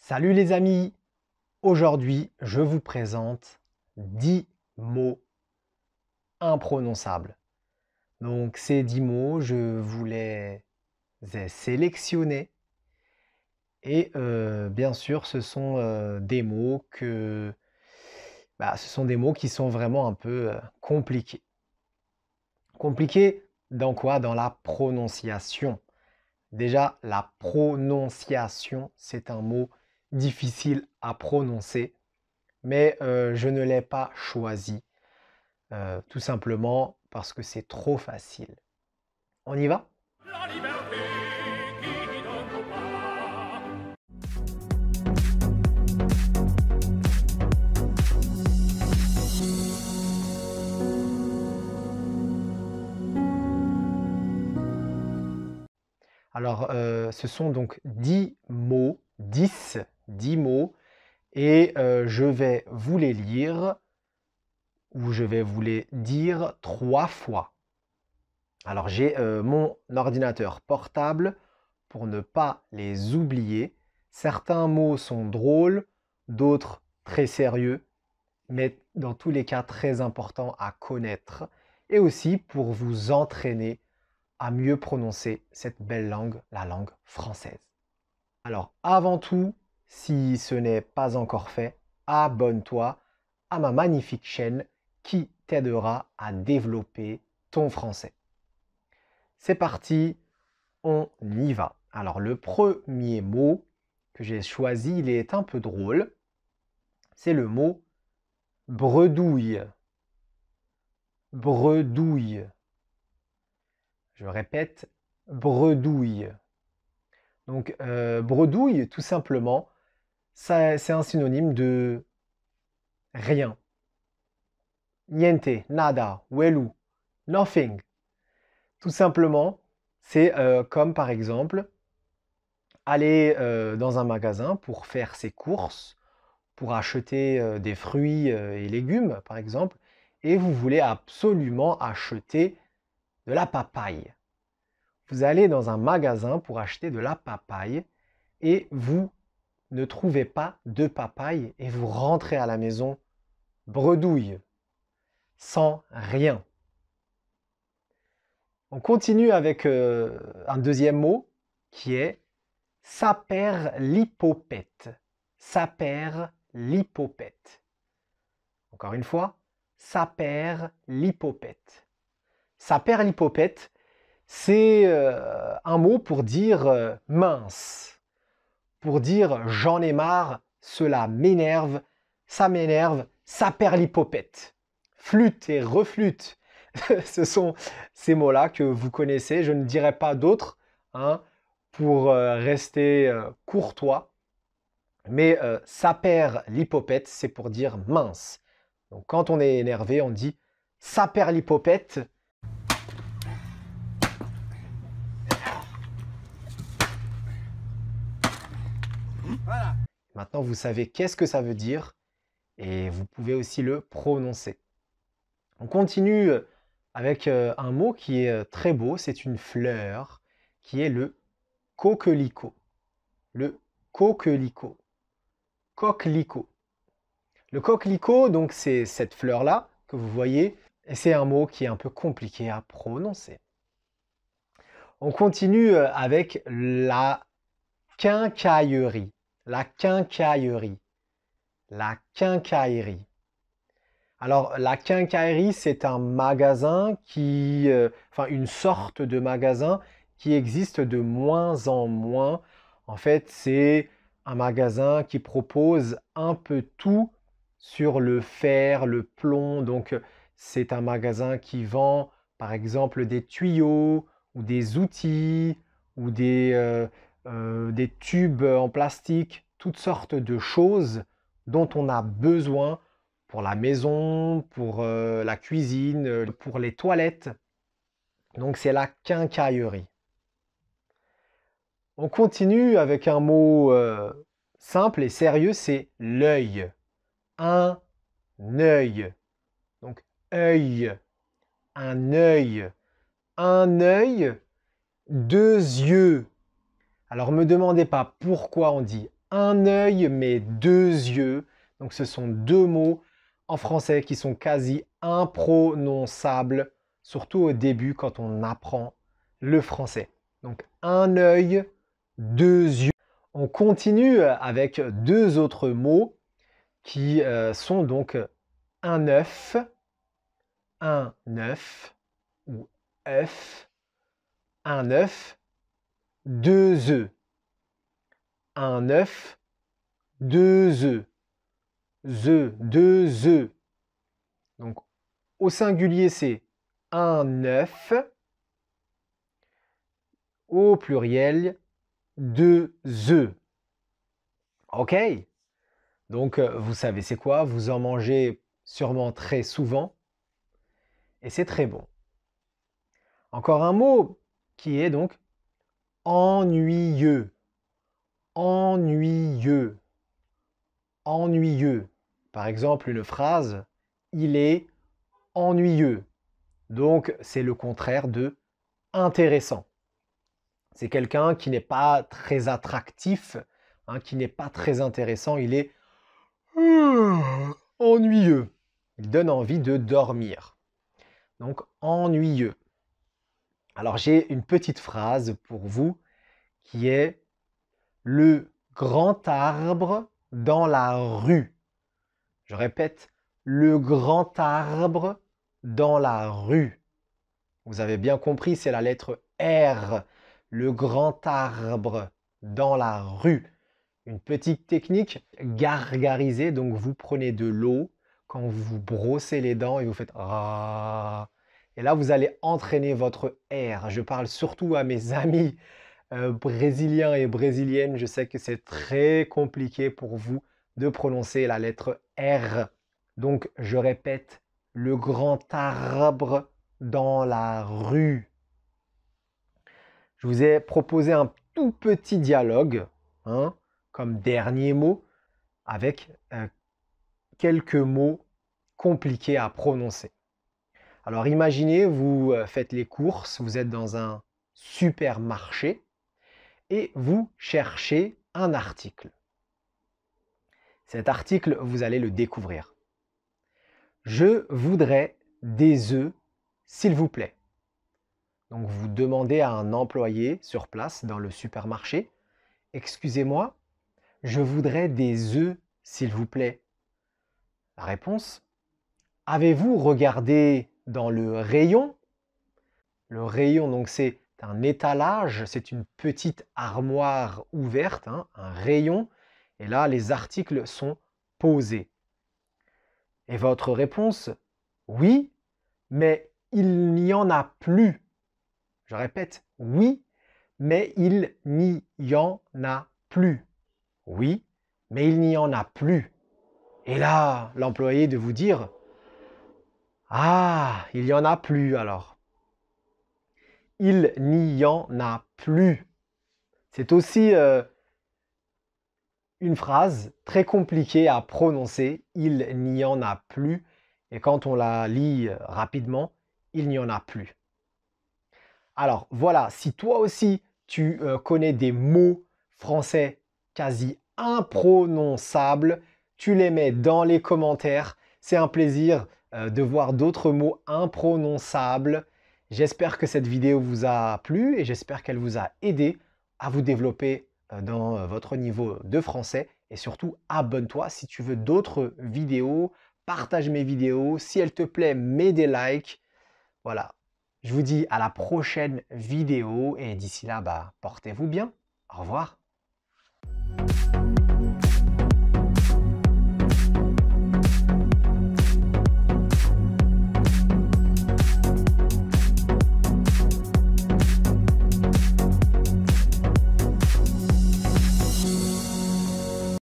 Salut les amis, aujourd'hui je vous présente 10 mots imprononçables. Donc ces 10 mots, je vous les ai sélectionnés et bien sûr ce sont des mots qui sont vraiment un peu compliqués. Compliqués dans quoi? Dans la prononciation. Déjà, la prononciation, c'est un mot difficile à prononcer, mais je ne l'ai pas choisi, tout simplement parce que c'est trop facile. On y va? La liberté qui n'en peut pas. Alors, ce sont donc 10 mots, 10 mots, et je vais vous les lire, ou je vais vous les dire 3 fois. Alors, j'ai mon ordinateur portable pour ne pas les oublier. Certains mots sont drôles, d'autres très sérieux, mais dans tous les cas très importants à connaître, et aussi pour vous entraîner à mieux prononcer cette belle langue, la langue française. Alors avant tout, si ce n'est pas encore fait, abonne-toi à ma magnifique chaîne qui t'aidera à développer ton français. C'est parti, on y va. Alors le premier mot que j'ai choisi, il est un peu drôle. C'est le mot bredouille. Bredouille. Je répète, bredouille. Donc bredouille, tout simplement, c'est un synonyme de rien. Niente, nada, huelu, nothing. Tout simplement, c'est comme par exemple aller dans un magasin pour faire ses courses, pour acheter des fruits et légumes, par exemple, et vous voulez absolument acheter de la papaye. Vous allez dans un magasin pour acheter de la papaye et vous ne trouvez pas de papaye et vous rentrez à la maison bredouille, sans rien. On continue avec un deuxième mot qui est saperlipopette. Saperlipopette. Encore une fois, saperlipopette. Saperlipopette, c'est un mot pour dire mince, pour dire j'en ai marre, cela m'énerve, ça m'énerve, saperlipopette. Flûte et reflûte, ce sont ces mots-là que vous connaissez, je ne dirai pas d'autres, hein, pour rester courtois, mais saperlipopette, c'est pour dire mince. Donc quand on est énervé, on dit saperlipopette. Voilà. Maintenant, vous savez qu'est-ce que ça veut dire et vous pouvez aussi le prononcer. On continue avec un mot qui est très beau, c'est une fleur, qui est le coquelicot. Le coquelicot. Coquelicot. Le coquelicot, donc c'est cette fleur-là que vous voyez, et c'est un mot qui est un peu compliqué à prononcer. On continue avec la quincaillerie. La quincaillerie. La quincaillerie. Alors, la quincaillerie, c'est un magasin une sorte de magasin qui existe de moins en moins. En fait, c'est un magasin qui propose un peu tout sur le fer, le plomb. Donc, c'est un magasin qui vend, par exemple, des tuyaux ou des outils ou des tubes en plastique, toutes sortes de choses dont on a besoin pour la maison, pour la cuisine, pour les toilettes. Donc c'est la quincaillerie. On continue avec un mot simple et sérieux, c'est l'œil. Un œil. Donc œil. Un œil. Un œil, deux yeux. Alors ne me demandez pas pourquoi on dit un œil mais deux yeux. Donc ce sont deux mots en français qui sont quasi imprononçables, surtout au début quand on apprend le français. Donc un œil, deux yeux. On continue avec deux autres mots qui sont donc un œuf ou œuf, un œuf, deux œufs, un œuf, deux œufs, deux œufs. Donc au singulier c'est un œuf, au pluriel deux œufs. Ok? Donc vous savez c'est quoi? Vous en mangez sûrement très souvent et c'est très bon. Encore un mot qui est donc ennuyeux. Ennuyeux. Ennuyeux. Par exemple, une phrase, il est ennuyeux. Donc, c'est le contraire de intéressant. C'est quelqu'un qui n'est pas très attractif, hein, qui n'est pas très intéressant. Il est ennuyeux. Il donne envie de dormir. Donc, ennuyeux. Alors, j'ai une petite phrase pour vous qui est le grand arbre dans la rue. Je répète, le grand arbre dans la rue. Vous avez bien compris, c'est la lettre R. Le grand arbre dans la rue. Une petite technique, gargariser. Donc vous prenez de l'eau quand vous vous brossez les dents et vous faites ah. Et là, vous allez entraîner votre R. Je parle surtout à mes amis brésiliens et brésiliennes. Je sais que c'est très compliqué pour vous de prononcer la lettre R. Donc, je répète, le grand arbre dans la rue. Je vous ai proposé un tout petit dialogue, hein, comme dernier mot, avec quelques mots compliqués à prononcer. Alors, imaginez, vous faites les courses, vous êtes dans un supermarché et vous cherchez un article. Cet article, vous allez le découvrir. Je voudrais des œufs, s'il vous plaît. Donc vous demandez à un employé sur place dans le supermarché, excusez-moi, je voudrais des œufs, s'il vous plaît. La réponse, avez-vous regardé dans le rayon? Le rayon, donc c'est un étalage, c'est une petite armoire ouverte, hein, un rayon. Et là, les articles sont posés. Et votre réponse, oui, mais il n'y en a plus. Je répète, oui, mais il n'y en a plus. Oui, mais il n'y en a plus. Et là, l'employé de vous dire, ah, il n'y en a plus alors. Il n'y en a plus. C'est aussi une phrase très compliquée à prononcer. Il n'y en a plus. Et quand on la lit rapidement, il n'y en a plus. Alors voilà, si toi aussi tu connais des mots français quasi imprononçables, tu les mets dans les commentaires. C'est un plaisir de voir d'autres mots imprononçables. J'espère que cette vidéo vous a plu et j'espère qu'elle vous a aidé à vous développer dans votre niveau de français. Et surtout, abonne-toi si tu veux d'autres vidéos. Partage mes vidéos. Si elle te plaît, mets des likes. Voilà. Je vous dis à la prochaine vidéo et d'ici là, portez-vous bien. Au revoir.